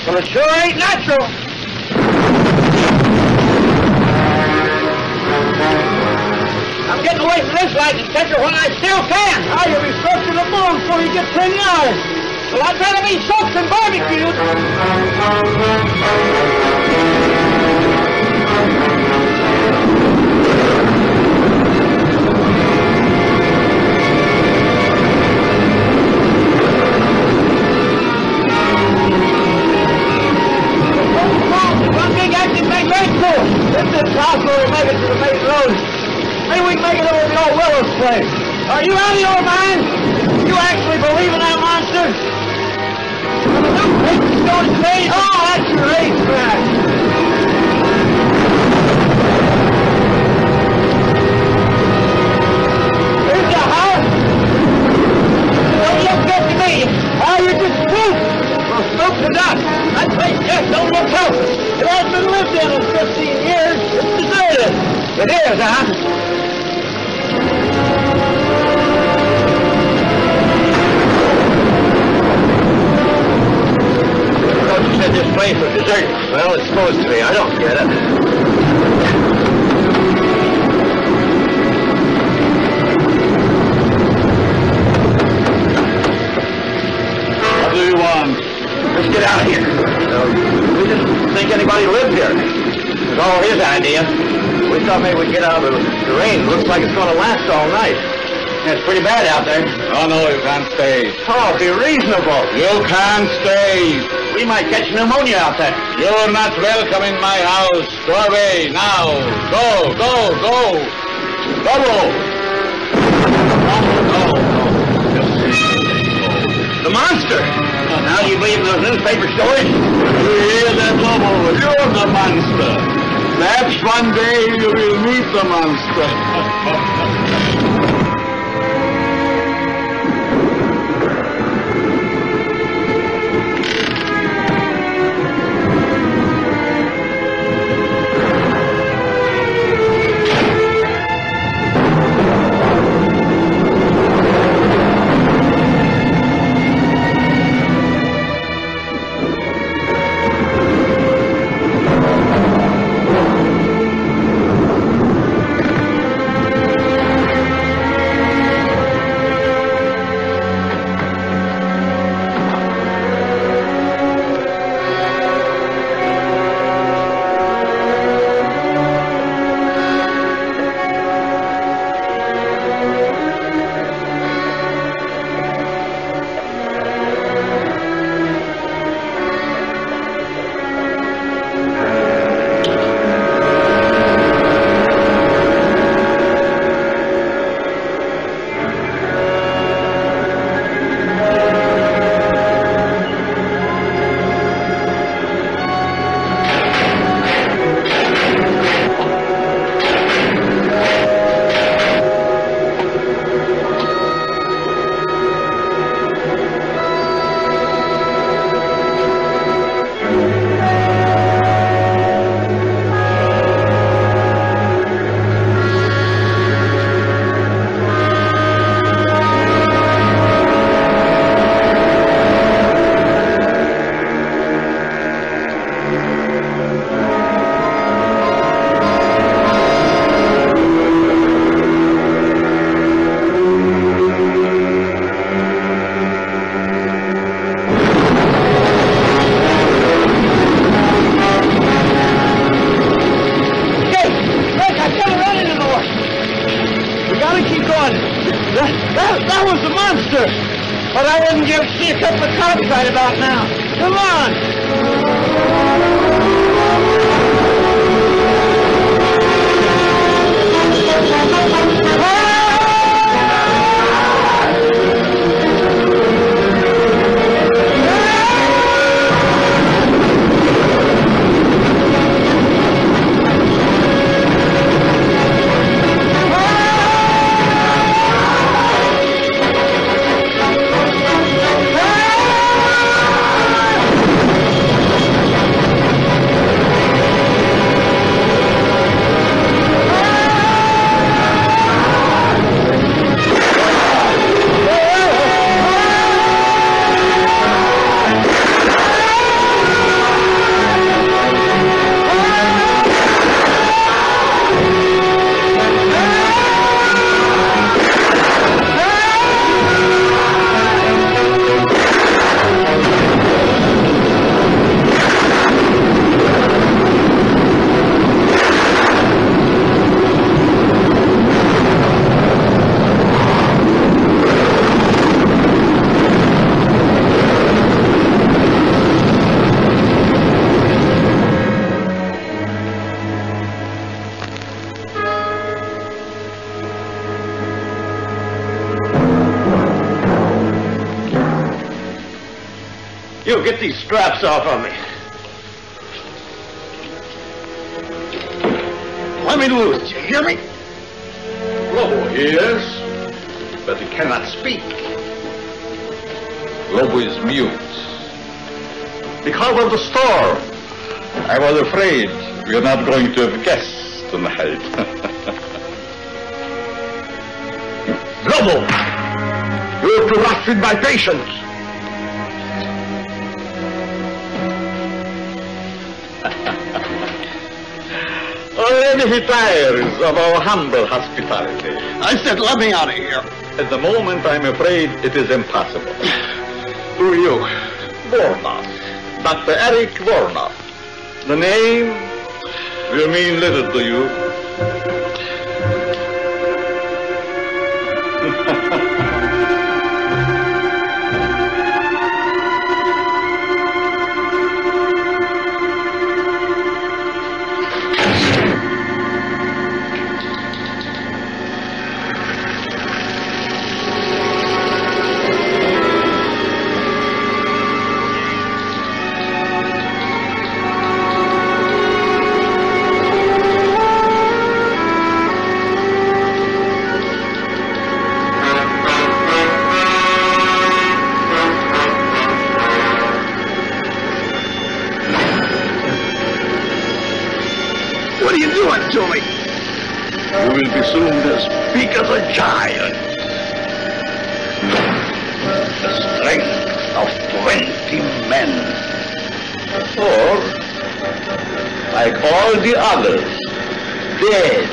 Well, it sure ain't natural. I'm getting away from this lightning catcher when I still can. Now you'll be soaked to the bone before you get 10 yards. Well, I'd rather be soaked than barbecued. One big active magnetic force. If this houseboat will make it to the main road, maybe we can make it over to old Willow's place. Are you out of your mind? You actually believe in that monster? Don't take the stone stage. Oh, that's your racetrack. Here's the house. Don't look good to me. Oh, you're just spooked. Well, spooked or not, that place just don't look healthy. It hasn't been lived in 15 years. It's deserted. It is, huh? You said this place was deserted. Well, it's supposed to be. I don't get it. What do you want? Let's get out of here. We didn't think anybody lived here. It was all his idea. We thought maybe we'd get out of the rain. Looks like it's going to last all night. Yeah, it's pretty bad out there. Oh, no, you can't stay. Oh, be reasonable. You can't stay. We might catch pneumonia out there. You're not welcome in my house. Go away, now. Go, go, go. Go. No. The monster. Now do you believe in those newspaper stories? You hear that, Lobo? You're the monster. Perhaps one day you will meet the monster. That was the monster! But I wouldn't give see a couple of cops right about now. Come on! You get these straps off of me. Let me loose. You hear me? Lobo hears, but he cannot speak. Lobo is mute. Because of the storm, I was afraid we are not going to have guests tonight. Lobo! You have to rush with my patience. Already he tires of our humble hospitality. I said, let me out of here. At the moment, I'm afraid it is impossible. Who are you? Vornoff. Dr. Eric Vornoff. The name will mean little to you. The others, dead.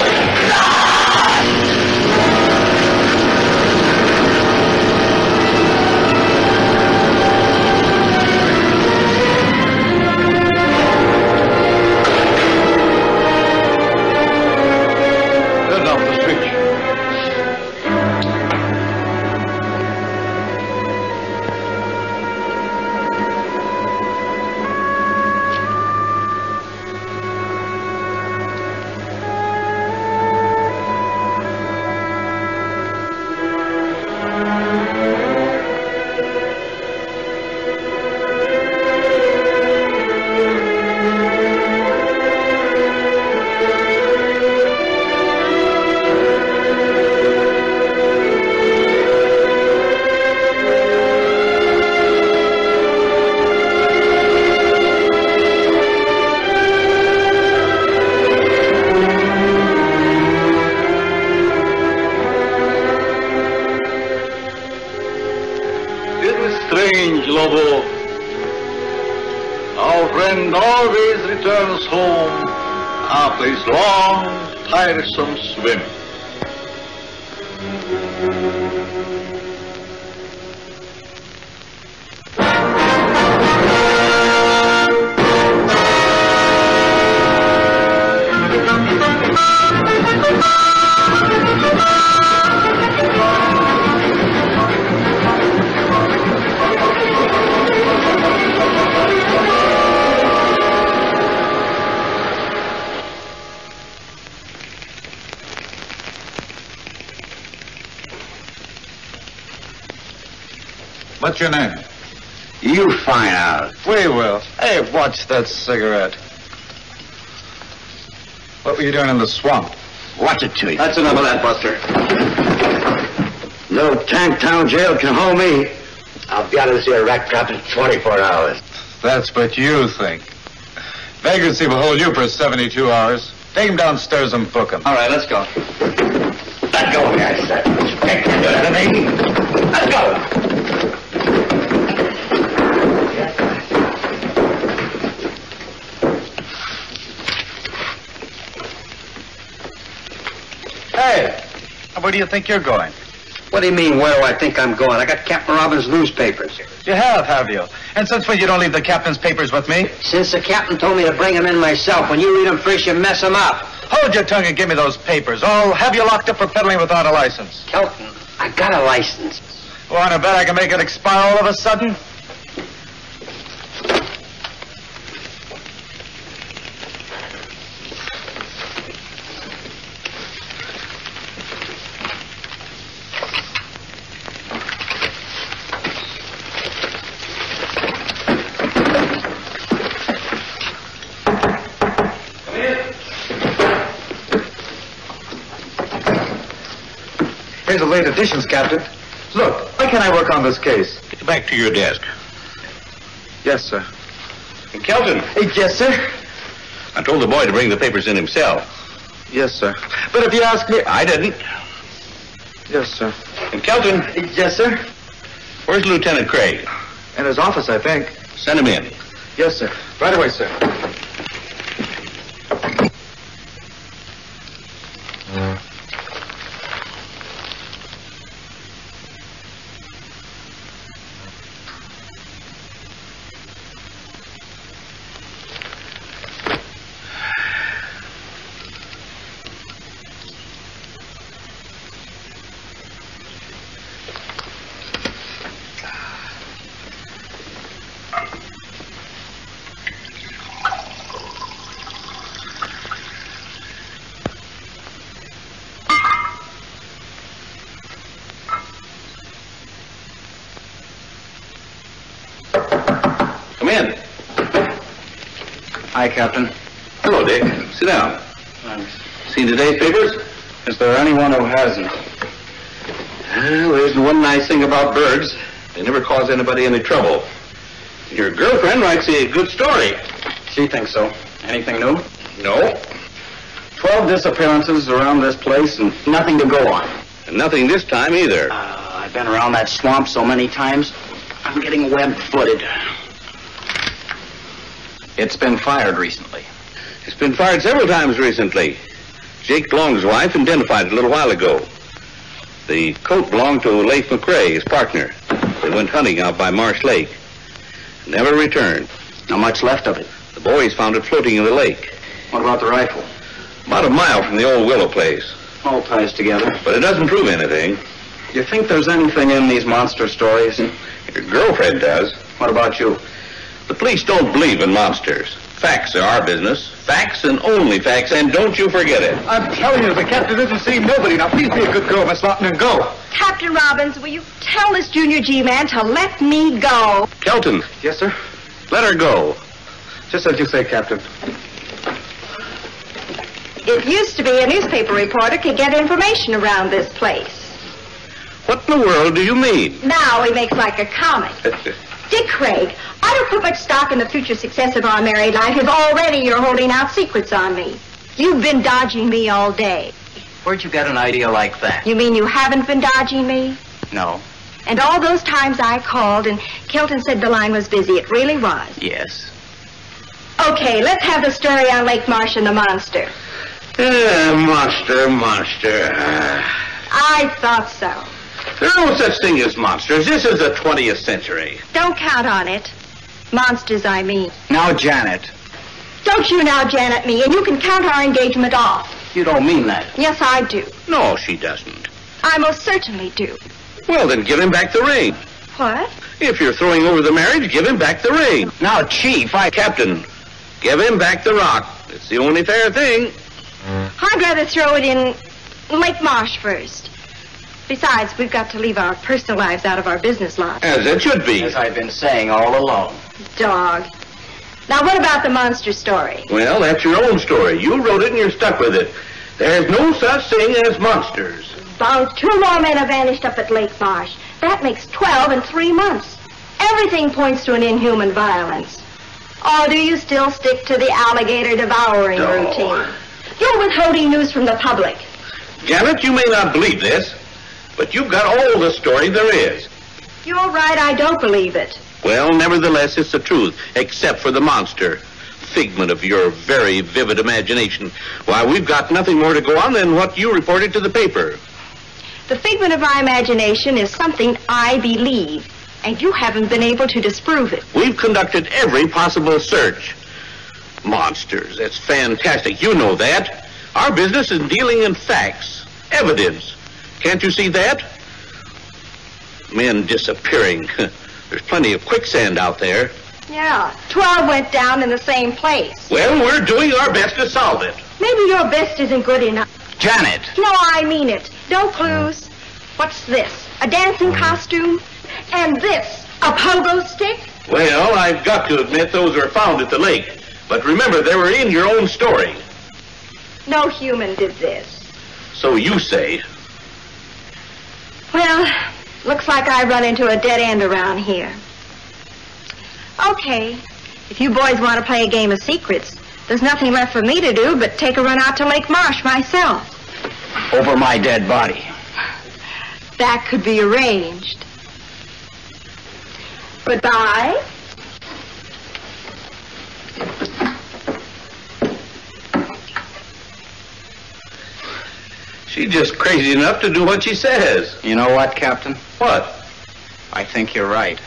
Turn off the switch. Lobo, our friend always returns home after his long, tiresome swim. What's your name? You find out. We will. Hey, watch that cigarette. What were you doing in the swamp? Watch it, Chief. That's enough of that, Buster. No Tanktown jail can hold me. I'll be out of this here rat trap in 24 hours. That's what you think. Vagrancy will hold you for 72 hours. Take him downstairs and book him. All right, let's go. Let go of me, I said. You can't do that to me. Let's go. Hey, where do you think you're going? What do you mean, where do I think I'm going? I got Captain Robbins' newspapers. You have you? And since when you don't leave the captain's papers with me? Since the captain told me to bring them in myself. When you read them first, you mess them up. Hold your tongue and give me those papers. I'll have you locked up for peddling without a license. Kelton, I got a license. Want to bet I can make it expire all of a sudden? Here's the late editions, Captain. Look, why can't I work on this case? Get back to your desk. Yes, sir. And Kelton, Yes, sir. I told the boy to bring the papers in himself. Yes, sir. But if you ask me... I didn't. Yes, sir. And Kelton, Yes, sir. where's Lieutenant Craig? In his office, I think. Send him in. Yes, sir. Right away, sir. Come in. Hi, Captain. Hello, Dick. Sit down. Seen today's papers? Is there anyone who hasn't? Well, there's one nice thing about birds. They never cause anybody any trouble. Your girlfriend writes a good story. She thinks so. Anything new? No. 12 disappearances around this place and nothing to go on. And nothing this time either. I've been around that swamp so many times, I'm getting web-footed. It's been fired recently. It's been fired several times recently. Jake Long's wife identified it a little while ago. The coat belonged to Leif McRae, his partner. They went hunting out by Marsh Lake. Never returned. Not much left of it. The boys found it floating in the lake. What about the rifle? About a mile from the old willow place. All ties together. But it doesn't prove anything. You think there's anything in these monster stories? Your girlfriend does. What about you? The police don't believe in monsters. Facts are our business. Facts and only facts, and don't you forget it. I'm telling you, the captain isn't seeing nobody. Now, please be a good girl, Miss Lawton, and go. Captain Robbins, will you tell this Junior G-man to let me go? Kelton, Yes, sir? let her go. Just as you say, Captain. It used to be a newspaper reporter could get information around this place. What in the world do you mean? Now he makes like a comic. Dick Craig, I don't put much stock in the future success of our married life if already you're holding out secrets on me. You've been dodging me all day. Where'd you get an idea like that? You mean you haven't been dodging me? No. And all those times I called and Kelton said the line was busy, it really was. Yes. Okay, let's have the story on Lake Marsh and the monster. Monster. I thought so. There's no such thing as monsters. This is the 20th century. Don't count on it. Monsters, I mean. Now, Janet. Don't you now Janet me, and you can count our engagement off. You don't mean that. Yes, I do. No, she doesn't. I most certainly do. Well, then give him back the ring. What? If you're throwing over the marriage, give him back the ring. Now, Chief, Captain, give him back the rock. It's the only fair thing. I'd rather throw it in Lake Marsh first. Besides, we've got to leave our personal lives out of our business lot. As it should be. as I've been saying all along. Dog. Now, what about the monster story? Well, that's your own story. You wrote it and you're stuck with it. There's no such thing as monsters. About 2 more men have vanished up at Lake Marsh. That makes 12 in 3 months. Everything points to an inhuman violence. Or do you still stick to the alligator devouring No. routine? You're withholding news from the public. Janet, you may not believe this, but you've got all the story there is. You're right, I don't believe it. Well, nevertheless, it's the truth, except for the monster. Figment of your very vivid imagination. Why, we've got nothing more to go on than what you reported to the paper. The figment of my imagination is something I believe, and you haven't been able to disprove it. We've conducted every possible search. Monsters, that's fantastic. You know that. Our business is dealing in facts, evidence. Can't you see that? Men disappearing. There's plenty of quicksand out there. Yeah, 12 went down in the same place. Well, we're doing our best to solve it. Maybe your best isn't good enough. Janet! No, I mean it. No clues. What's this? A dancing costume? And this? A pogo stick? Well, I've got to admit those were found at the lake. But remember, they were in your own story. No human did this. So you say. Well, looks like I run into a dead end around here. Okay, if you boys want to play a game of secrets, there's nothing left for me to do but take a run out to Lake Marsh myself. Over my dead body. That could be arranged. Goodbye. She's just crazy enough to do what she says. You know what, Captain? What? I think you're right.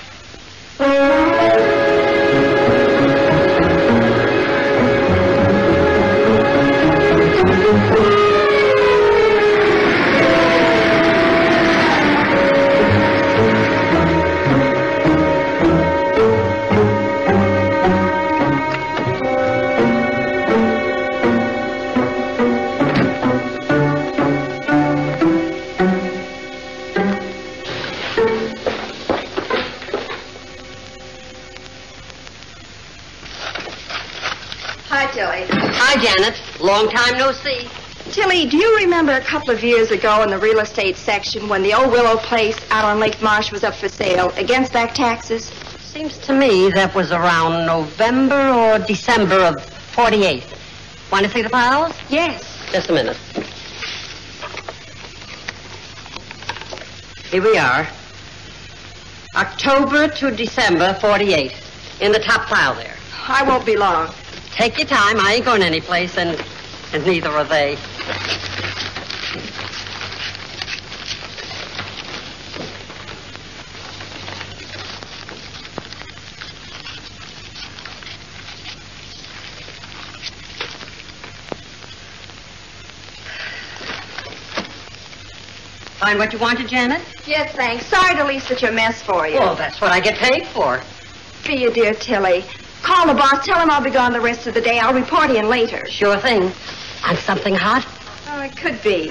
Hi, Janet. Long time no see. Tilly, do you remember a couple of years ago in the real estate section when the old Willow place out on Lake Marsh was up for sale against back taxes? Seems to me that was around November or December of 48. Want to see the files? Yes. Just a minute. Here we are. October to December 48. In the top file there. I won't be long. Take your time. I ain't going anyplace, and neither are they. Find what you wanted, Janet? Yes, thanks. Sorry to leave such a mess for you. Well, that's what I get paid for. Be you, dear Tilly. Call the boss. Tell him I'll be gone the rest of the day. I'll report in later. Sure thing. Want something hot? Oh, it could be.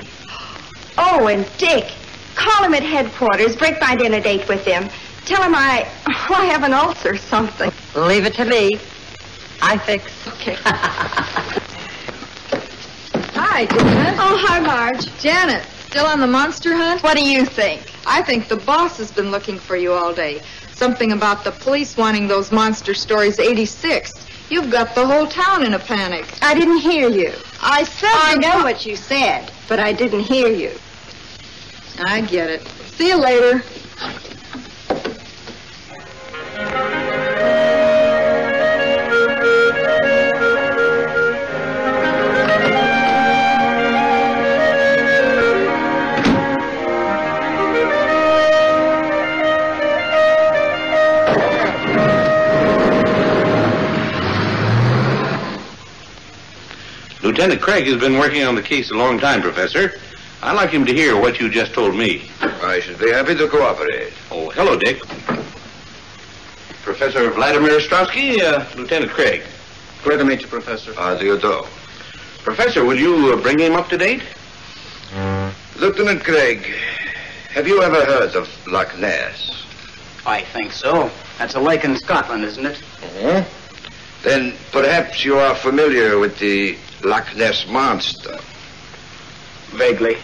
Oh, and Dick. Call him at headquarters. Break my dinner date with him. Tell him I have an ulcer or something. Leave it to me. I fix. Okay. Hi, Janet. Oh, hi, Marge. Janet, still on the monster hunt? What do you think? I think the boss has been looking for you all day. Something about the police wanting those monster stories 86. You've got the whole town in a panic. I didn't hear you. I said I know what you said, but I didn't hear you. I get it. See you later. Lieutenant Craig has been working on the case a long time, Professor. I'd like him to hear what you just told me. I should be happy to cooperate. Oh, hello, Dick. Professor Vladimir Ostrowski, Lieutenant Craig. Glad to meet you, Professor. How do you do? Professor, will you bring him up to date? Lieutenant Craig, have you ever heard of Loch Ness? I think so. That's a lake in Scotland, isn't it? Uh-huh. Then perhaps you are familiar with the Loch Ness Monster. Vaguely.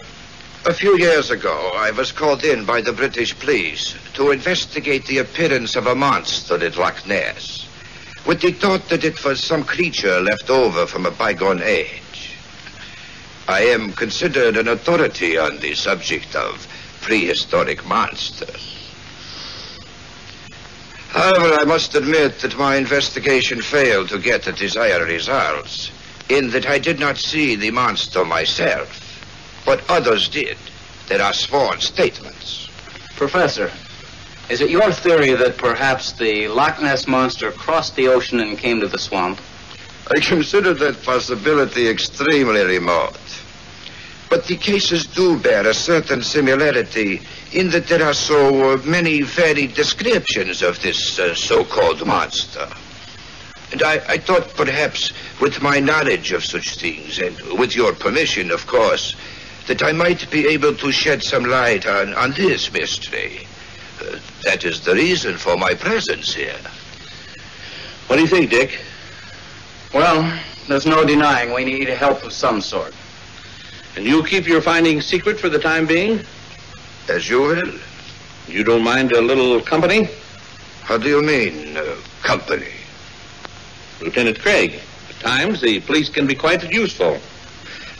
A few years ago, I was called in by the British police to investigate the appearance of a monster at Loch Ness, with the thought that it was some creature left over from a bygone age. I am considered an authority on the subject of prehistoric monsters. However, I must admit that my investigation failed to get the desired results, in that I did not see the monster myself, but others did. There are sworn statements. Professor, is it your theory that perhaps the Loch Ness Monster crossed the ocean and came to the swamp? I consider that possibility extremely remote. But the cases do bear a certain similarity in that there are so many varied descriptions of this so-called monster. And I thought perhaps with my knowledge of such things, and with your permission, of course, that I might be able to shed some light on this mystery. That is the reason for my presence here. What do you think, Dick? Well, there's no denying we need help of some sort. And you'll keep your findings secret for the time being? As you will. You don't mind a little company? How do you mean, company? Lieutenant Craig, at times the police can be quite useful.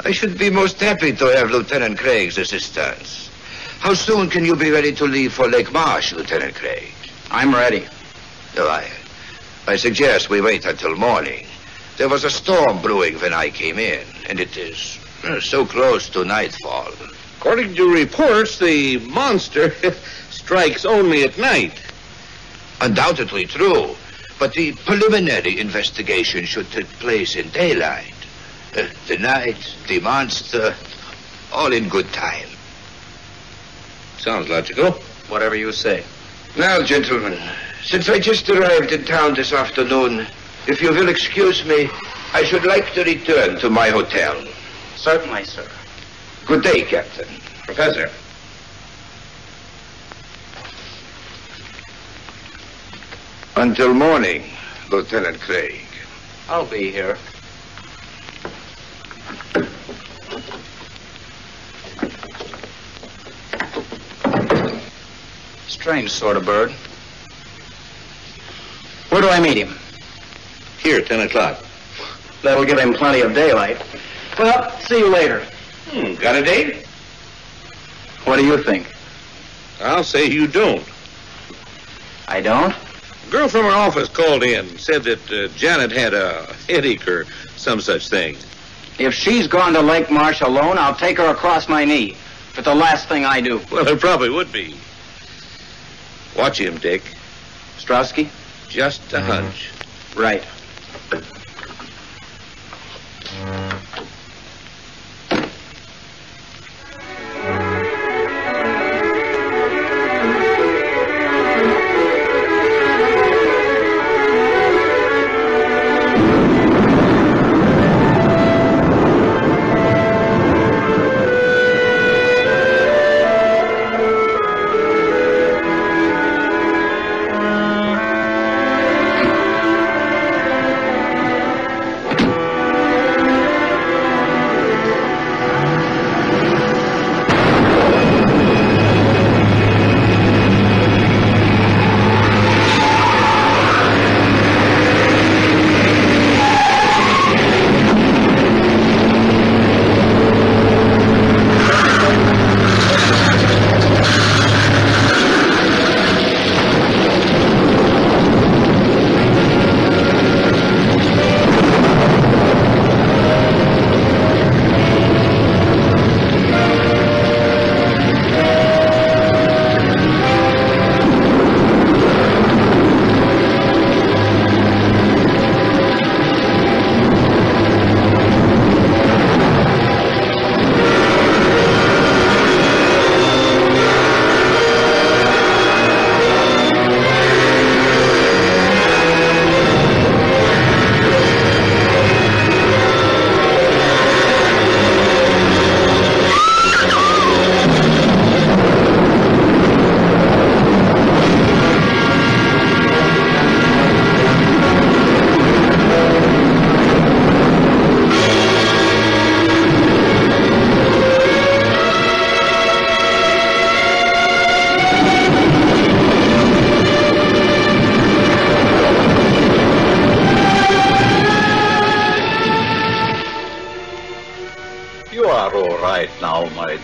I should be most happy to have Lieutenant Craig's assistance. How soon can you be ready to leave for Lake Marsh, Lieutenant Craig? I'm ready. I suggest we wait until morning. There was a storm brewing when I came in, and it is so close to nightfall. According to reports, the monster strikes only at night. Undoubtedly true, but the preliminary investigation should take place in daylight. The night, the monster, all in good time. Sounds logical. Whatever you say. Now, gentlemen, since I just arrived in town this afternoon, if you will excuse me, I should like to return to my hotel. Certainly, sir. Good day, Captain. Professor. Until morning, Lieutenant Craig. I'll be here. Strange sort of bird. Where do I meet him? Here, 10 o'clock. That'll give him plenty of daylight. Well, see you later. Got a date? What do you think? I'll say you don't. I don't? A girl from her office called in, said that Janet had a headache or some such thing. If she's gone to Lake Marsh alone, I'll take her across my knee. But the last thing I do. Well, it probably would be. Watch him, Dick. Strowski? Just a hunch. Right.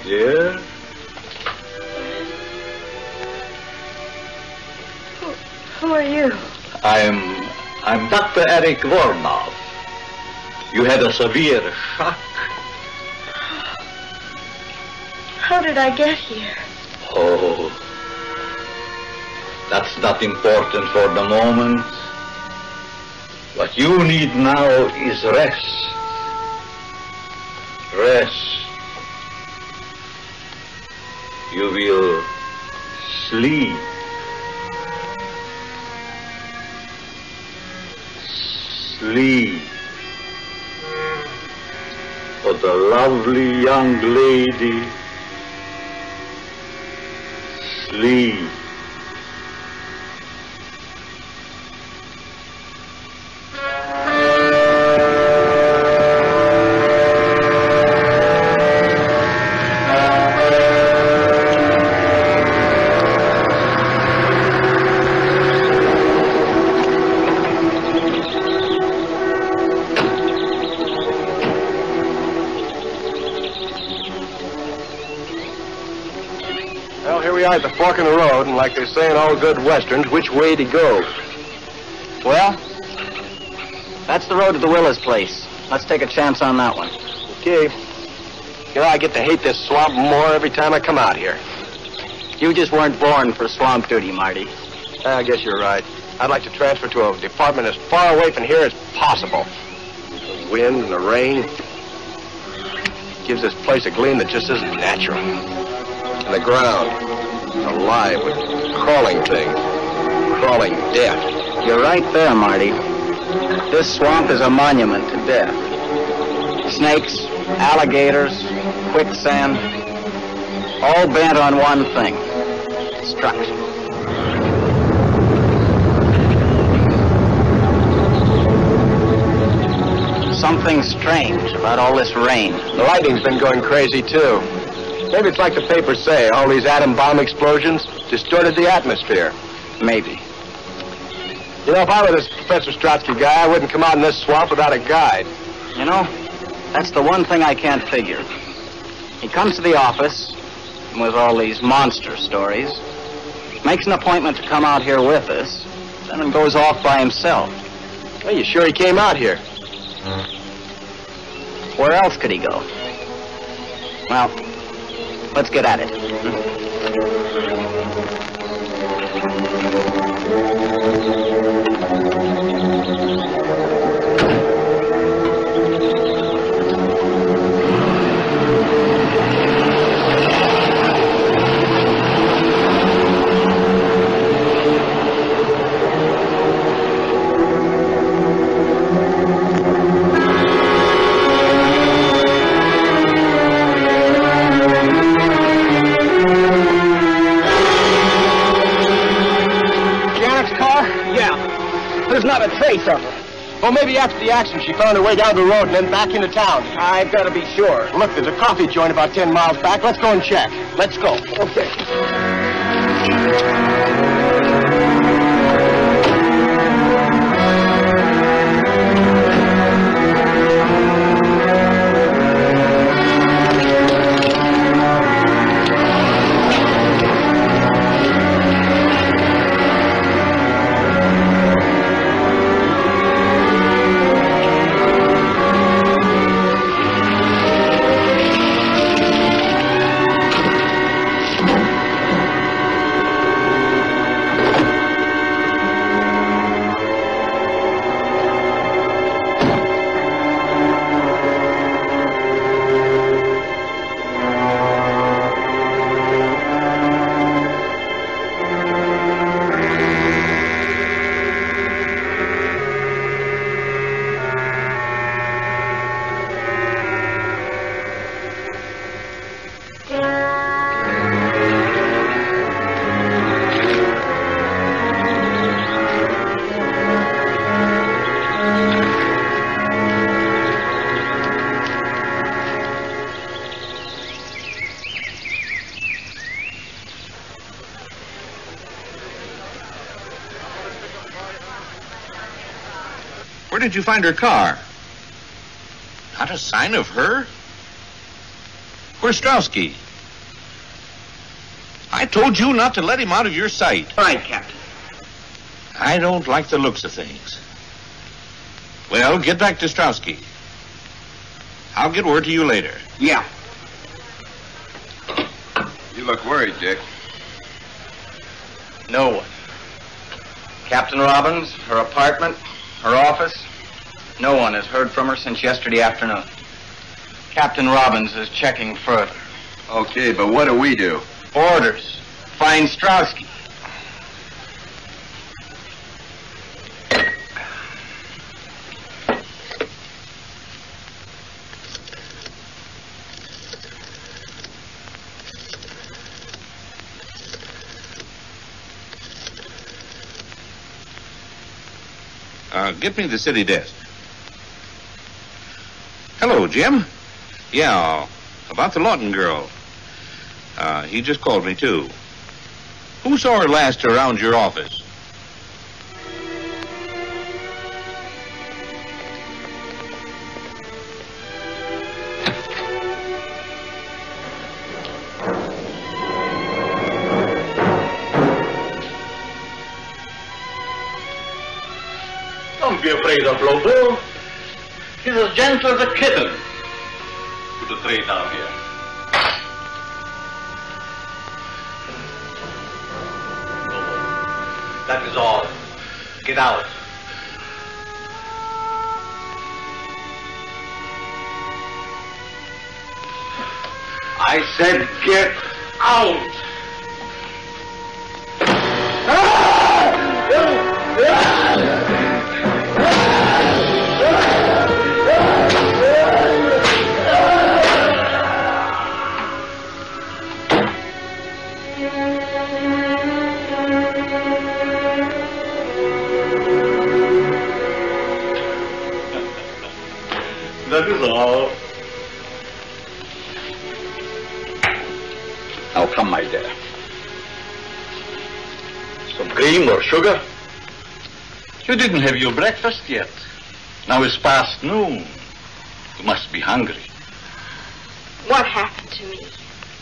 Dear? Who are you? I'm Dr. Eric Vornov. You had a severe shock. How did I get here? Oh, that's not important for the moment. What you need now is rest. Rest. You will sleep. Sleep. For the lovely young lady. Sleep. Well, here we are at the fork in the road, and like they say in all good westerns, which way to go? Well, that's the road to the Willis place. Let's take a chance on that one. Okay. You know, I get to hate this swamp more every time I come out here. You just weren't born for swamp duty, Marty. I guess you're right. I'd like to transfer to a department as far away from here as possible. The wind and the rain gives this place a gleam that just isn't natural. And the ground is alive with crawling things, crawling death. You're right there, Marty. This swamp is a monument to death. Snakes, alligators, quicksand, all bent on one thing: destruction. Something strange about all this rain. The lightning's been going crazy, too. Maybe it's like the papers say, all these atom bomb explosions distorted the atmosphere. Maybe. You know, if I were this Professor Strotsky guy, I wouldn't come out in this swamp without a guide. You know, that's the one thing I can't figure. He comes to the office with all these monster stories, makes an appointment to come out here with us, then goes off by himself. Are you sure he came out here? Where else could he go? Well, let's get at it. There's not a trace of her. Well, maybe after the accident she found her way down the road and then back into town. I've got to be sure. Look, there's a coffee joint about 10 miles back. Let's go and check. Let's go. Okay. Where did you find her car? Not a sign of her? Where's Strowski? I told you not to let him out of your sight. Right, Captain. I don't like the looks of things. Well, get back to Strowski. I'll get word to you later. Yeah. You look worried, Dick. No one. Captain Robbins, her apartment, her office. No one has heard from her since yesterday afternoon. Captain Robbins is checking further. Okay, but what do we do? Orders. Find Strowski. Get me the city desk. Hello, Jim. Yeah, about the Lawton girl. He just called me, too. Who saw her last around your office? be afraid of Lobo. He's as gentle as a kitten. Put the tray down here. That is all. Get out. I said get out. That is all. Now come, my dear. Some cream or sugar? You didn't have your breakfast yet. Now it's past noon. You must be hungry. What happened to me?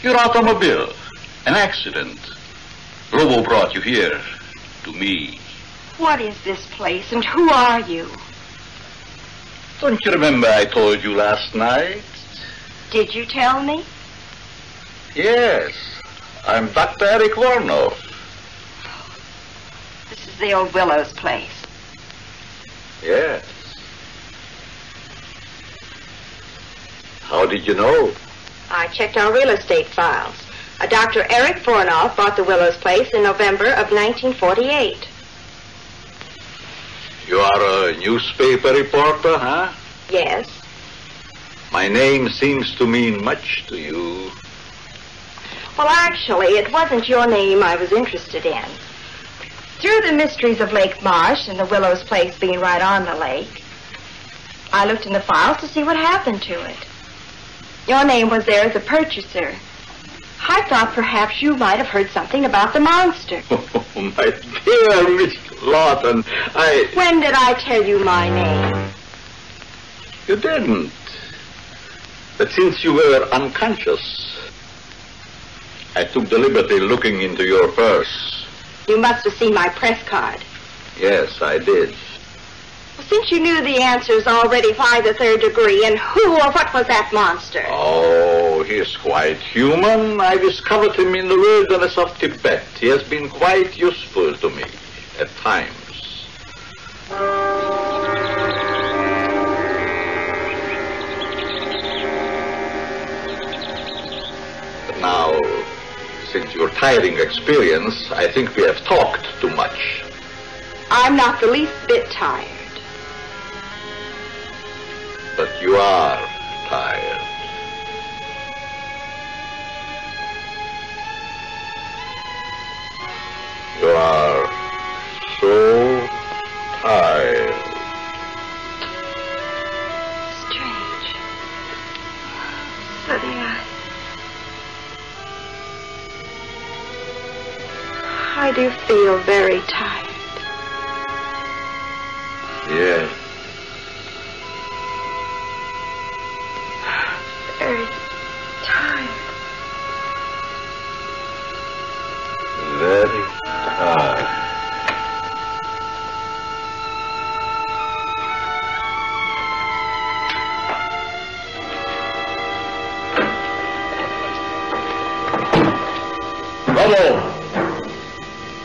Your automobile. An accident. Lobo brought you here. To me. What is this place and who are you? Don't you remember I told you last night? Did you tell me? Yes. I'm Dr. Eric Warnow. This is the old Willow's place. Yes. How did you know? I checked our real estate files. A Dr. Eric Vornoff bought the Willow's place in November of 1948. You are a newspaper reporter, huh? Yes. My name seems to mean much to you. Well, actually, it wasn't your name I was interested in. Through the mysteries of Lake Marsh and the Willow's place being right on the lake, I looked in the files to see what happened to it. Your name was there as a purchaser. I thought perhaps you might have heard something about the monster. Oh, my dear Miss Lawton, When did I tell you my name? You didn't. But since you were unconscious, I took the liberty looking into your purse. You must have seen my press card. Yes, I did. Well, since you knew the answers already, why the third degree, and who or what was that monster? Oh, he's quite human. I discovered him in the wilderness of Tibet. He has been quite useful to me at times. But now, since your tiring experience, I think we have talked too much. I'm not the least bit tired. But you are tired. You are so tired. Strange. Suddenly I do feel very tired. Yes. Very tired. Very tired. Lobo,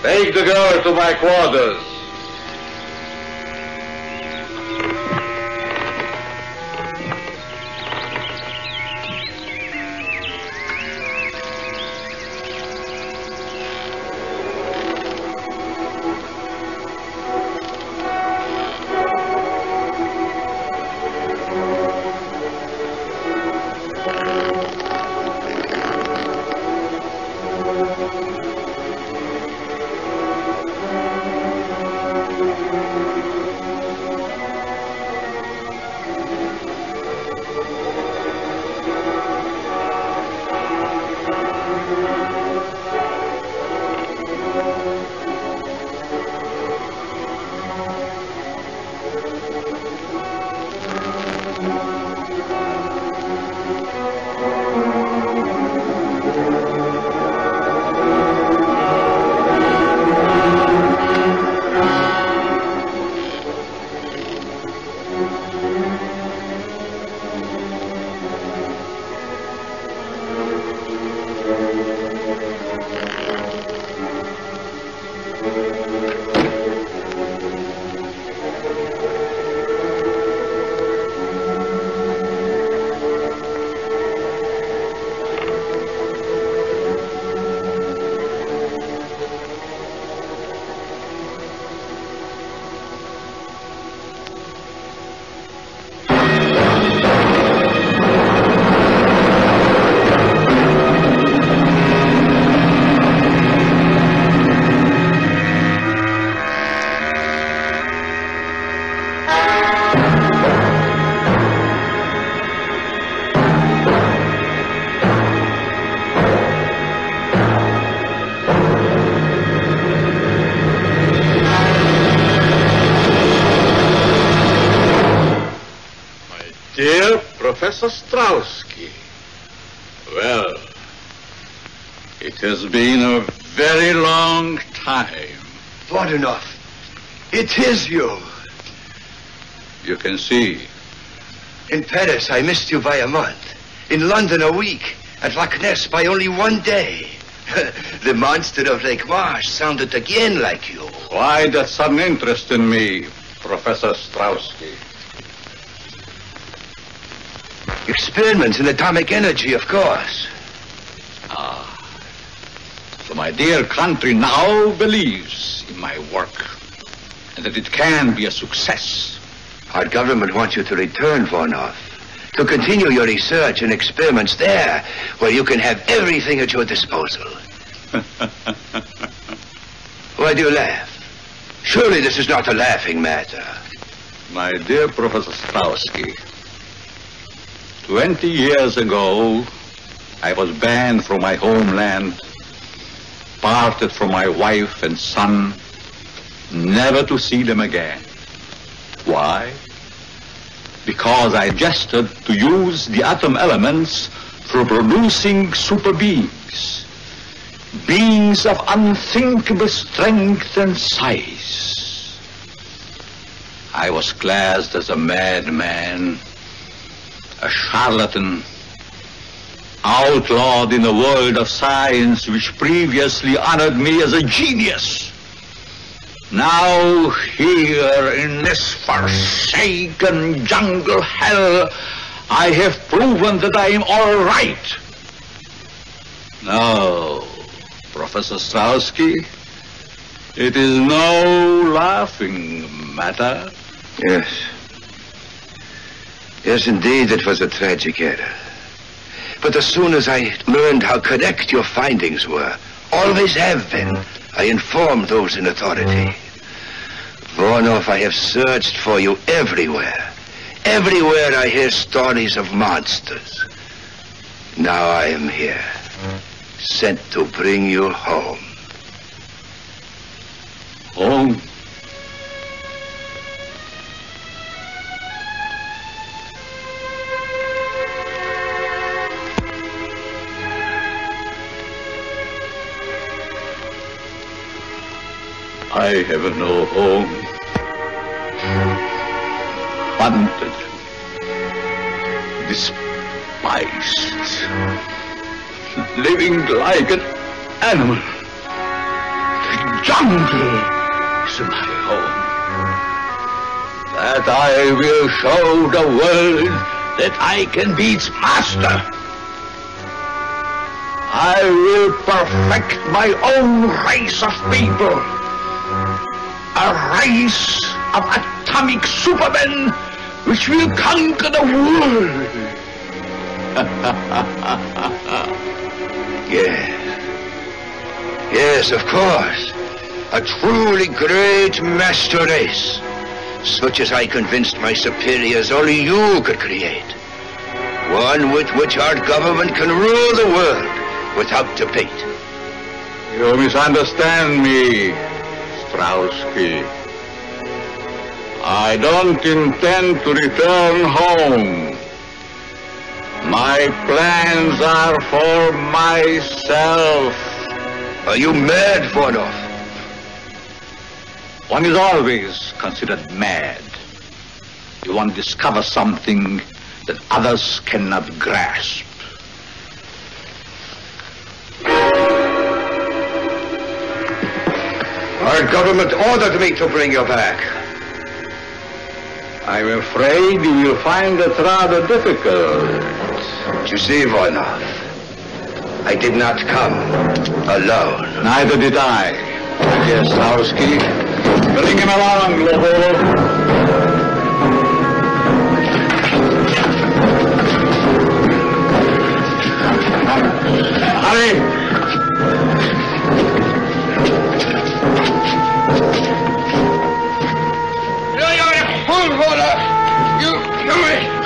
take the girl to my quarters. Professor Strauski. Well, it has been a very long time. Voronov, it is you. You can see. In Paris, I missed you by a month. In London, a week. At Loch Ness, by only one day. The monster of Lake Marsh sounded again like you. Why that sudden interest in me, Professor Strauski? Experiments in atomic energy, of course. So my dear country now believes in my work and that it can be a success. Our government wants you to return, Voronov, to continue your research and experiments there, where you can have everything at your disposal. Why do you laugh? Surely this is not a laughing matter. My dear Professor Strauski, 20 years ago, I was banned from my homeland, parted from my wife and son, never to see them again. Why? Because I suggested to use the atom elements for producing super beings. Beings of unthinkable strength and size. I was classed as a madman, a charlatan, outlawed in the world of science which previously honored me as a genius. Now here in this forsaken jungle hell, I have proven that I am all right. Now, Professor Strauski, it is no laughing matter. Yes. Yes, indeed, it was a tragic error. But as soon as I learned how correct your findings were, always have been, I informed those in authority. Voronov, I have searched for you everywhere. Everywhere I hear stories of monsters. Now I am here, sent to bring you home. Home? I have no home. Hunted. Despised. Living like an animal. The jungle is my home. That I will show the world that I can be its master. I will perfect my own race of people. A race of atomic supermen which will conquer the world. Yes. Yes, of course. A truly great master race, such as I convinced my superiors only you could create. One with which our government can rule the world without debate. You misunderstand me, Strauski. I don't intend to return home. My plans are for myself. Are you mad, Voronov? One is always considered mad if one discovers something that others cannot grasp. Our government ordered me to bring you back. I'm afraid you will find it rather difficult. You see, Voronov, I did not come alone. Neither did I. Dear Strauski, bring him along, Lobo. Hurry!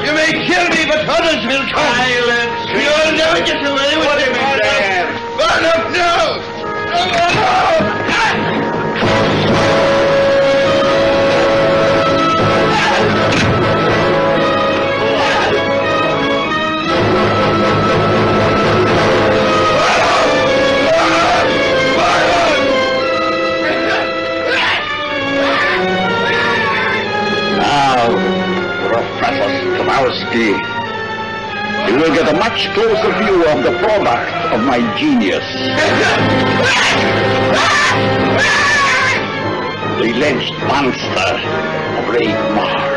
You may kill me, but others will come. Silence! You'll never get away with it, Voronov. Voronov, no! Strowski. You will get a much closer view of the product of my genius. The alleged monster of Lake March.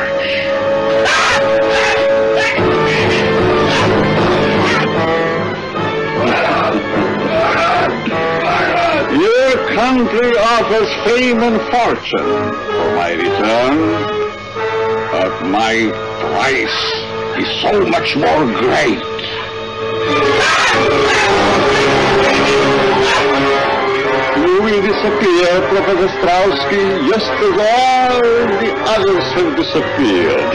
Your country offers fame and fortune for my return, but my price is so much more great. You will disappear, Professor Strowski, just as all the others have disappeared.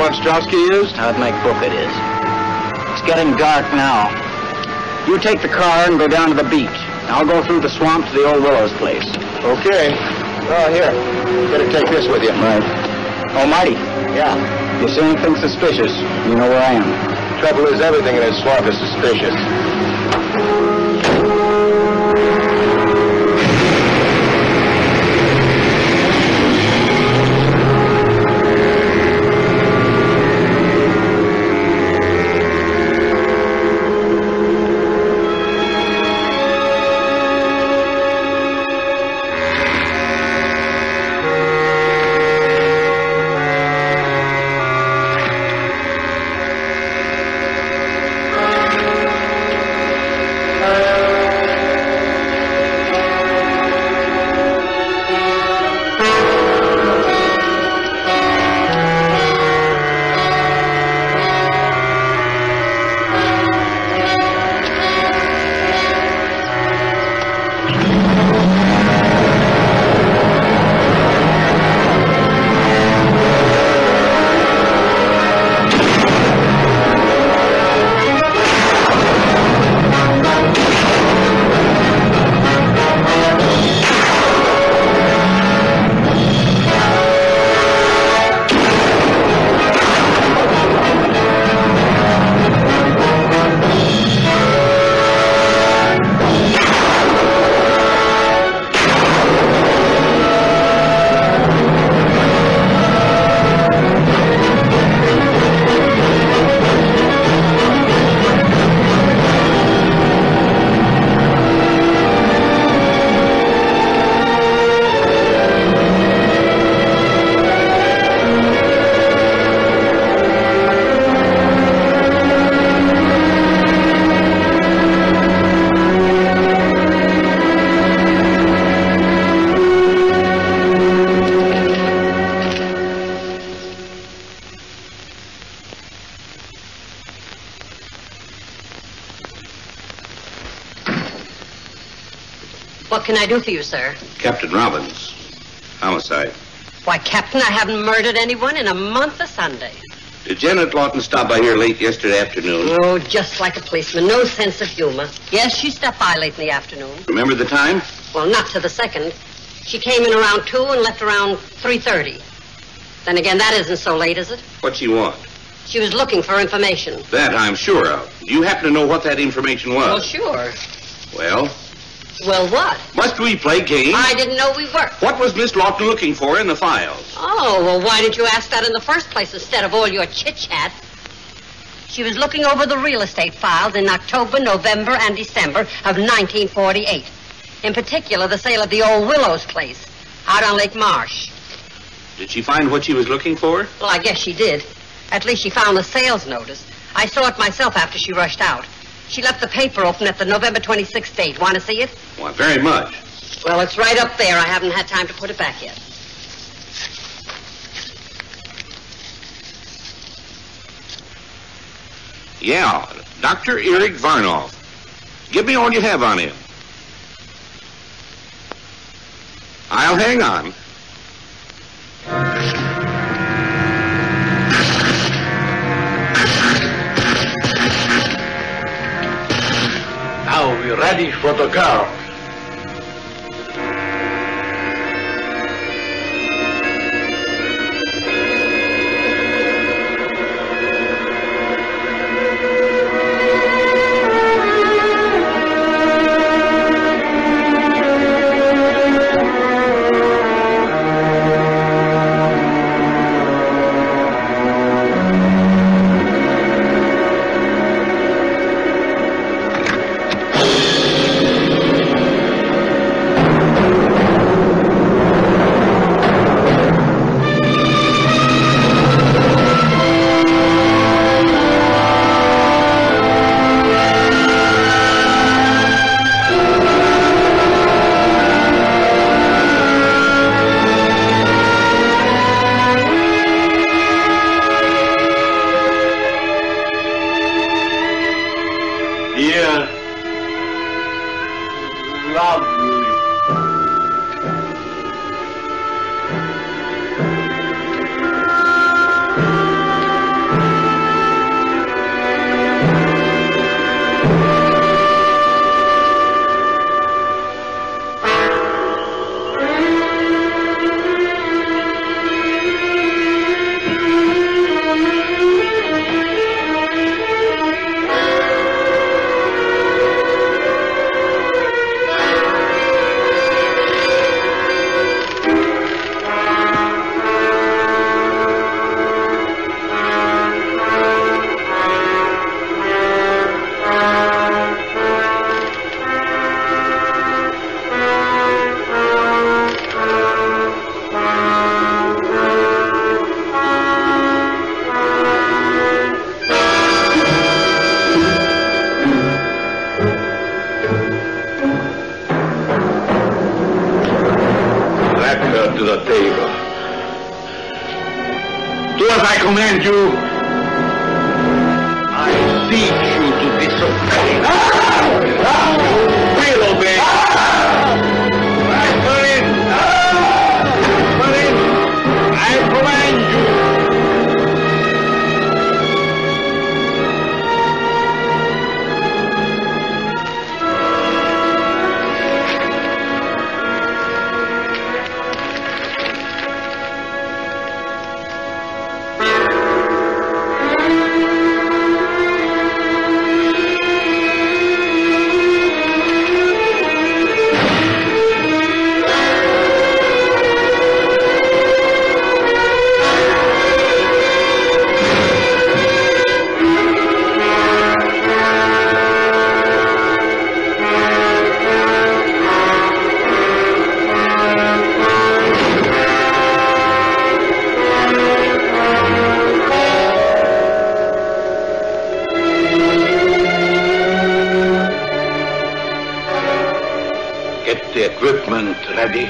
Strowski used? I'd make book it is. It's getting dark now. You take the car and go down to the beach. I'll go through the swamp to the old Willows place. Okay. Oh, here. Better take this with you. Right. Oh, Marty. Yeah. You see anything suspicious, you know where I am. Trouble is, everything in this swamp is suspicious. What can I do for you, sir? Captain Robbins. Homicide. Why, Captain, I haven't murdered anyone in a month of Sunday. Did Janet Lawton stop by here late yesterday afternoon? Oh, just like a policeman. No sense of humor. Yes, she stopped by late in the afternoon. Remember the time? Well, not to the second. She came in around 2 and left around 3:30. Then again, that isn't so late, is it? What'd she want? She was looking for information. That I'm sure of. Do you happen to know what that information was? Well, sure. Well? Well, what? Must we play games? I didn't know we were. What was Miss Lawton looking for in the files? Oh, well, why didn't you ask that in the first place instead of all your chit-chat? She was looking over the real estate files in October, November, and December of 1948. In particular, the sale of the old Willows place out on Lake Marsh. Did she find what she was looking for? Well, I guess she did. At least she found the sales notice. I saw it myself after she rushed out. She left the paper open at the November 26th date. Want to see it? Well, very much. Well, it's right up there. I haven't had time to put it back yet. Yeah, Dr. Eric Varnoff. Give me all you have on him. I'll hang on. Now we're ready for the girl. To the table. Do as I command you. I beseech you to disobey. You will obey. Marin, I command you. Equipment ready.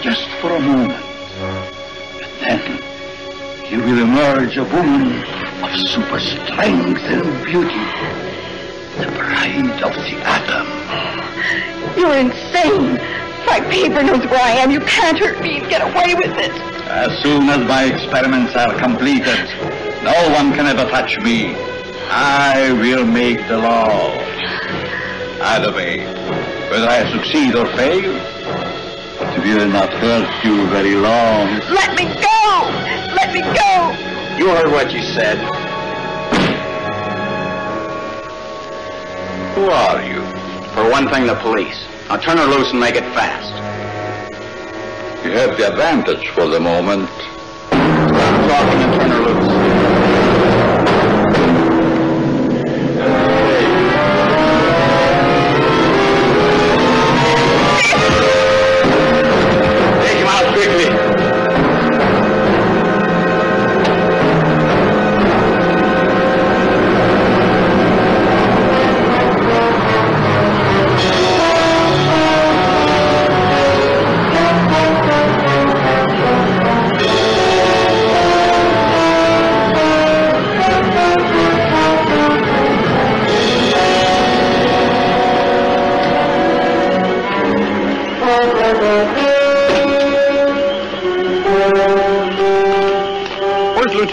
Just for a moment. And then you will emerge a woman of super strength and beauty. The bride of the atom. You're insane. My paper knows where I am. You can't hurt me and get away with it. As soon as my experiments are completed, no one can ever touch me. I will make the law. Either way, whether I succeed or fail, it will not hurt you very long. Let me go! Let me go! You heard what you said. Who are you? For one thing, the police. Now turn her loose and make it fast. You have the advantage for the moment. Stop talking and turn her loose.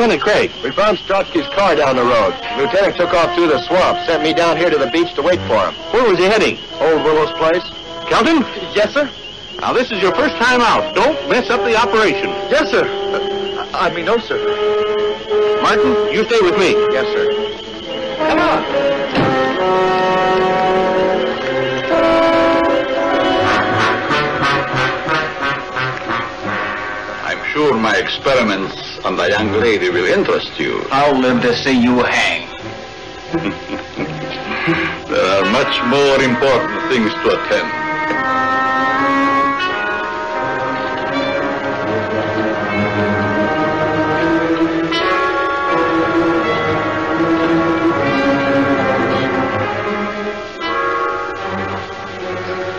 Lieutenant Craig. We found Strotsky's car down the road. The lieutenant took off through the swamp, sent me down here to the beach to wait for him. Where was he heading? Old Willow's place. Kelton? Yes, sir? Now, this is your first time out. Don't mess up the operation. Yes, sir. No, sir. Martin, you stay with me. Yes, sir. Come on. I'm sure my experiments on the young lady will interest you. I'll live to see you hang. There are much more important things to attend.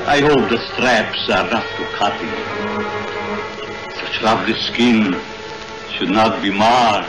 I hope the straps are not too cutting. Such lovely skin should not be marred.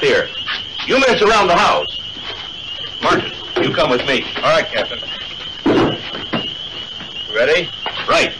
here. You men surround the house. Martin, you come with me. All right, Captain. Ready? Right.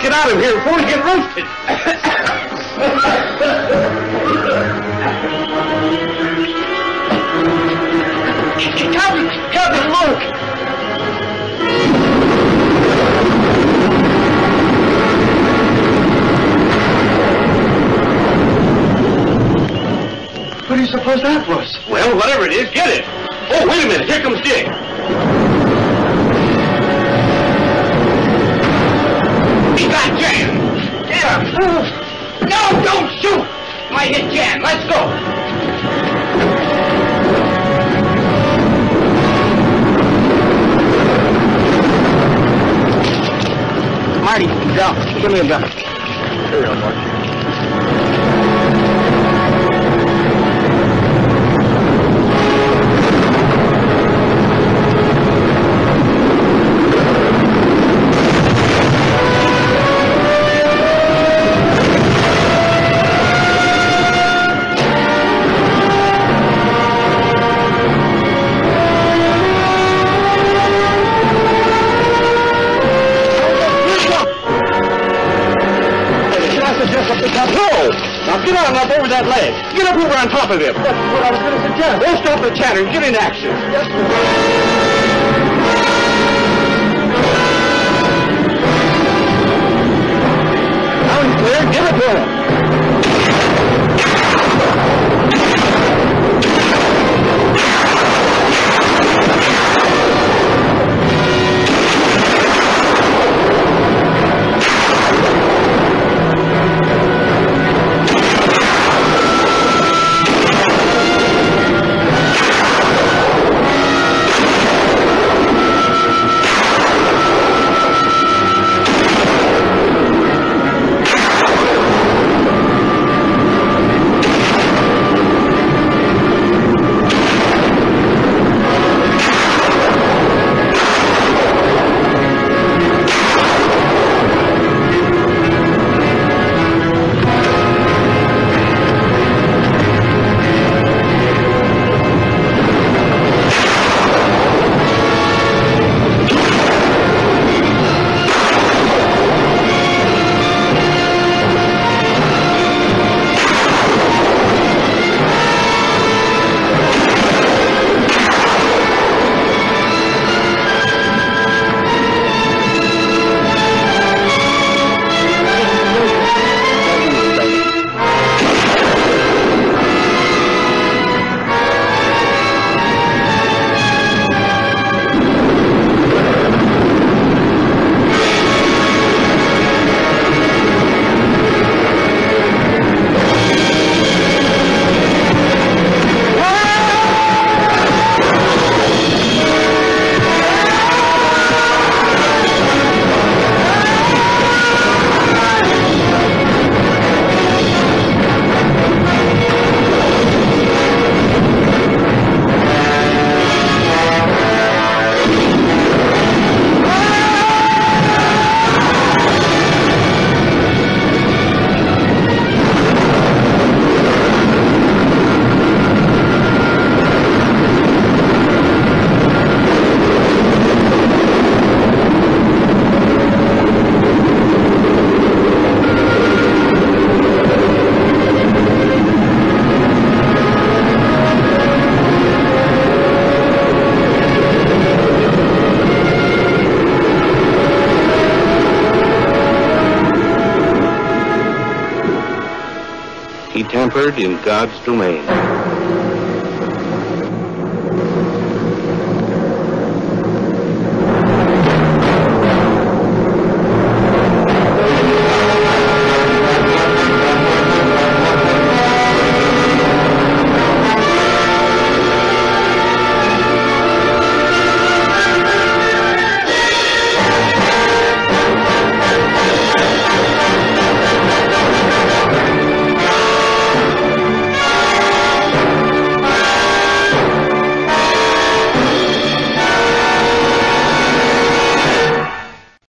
Get out of here before we get roasted. Captain, look! What do you suppose that was? Well, whatever it is, get it. Oh, wait a minute. Here comes Dick. He got Jan. Get him. No, don't shoot. Might hit Jan. Let's go. Marty, go. Give me a gun. Here you go, Marty. Get on up over that ledge. Get up over on top of him. That's what I was going to suggest. Don't stop the chatter. Get in action. Yes, Now he's clear. Give it to him. tampered in God's domain.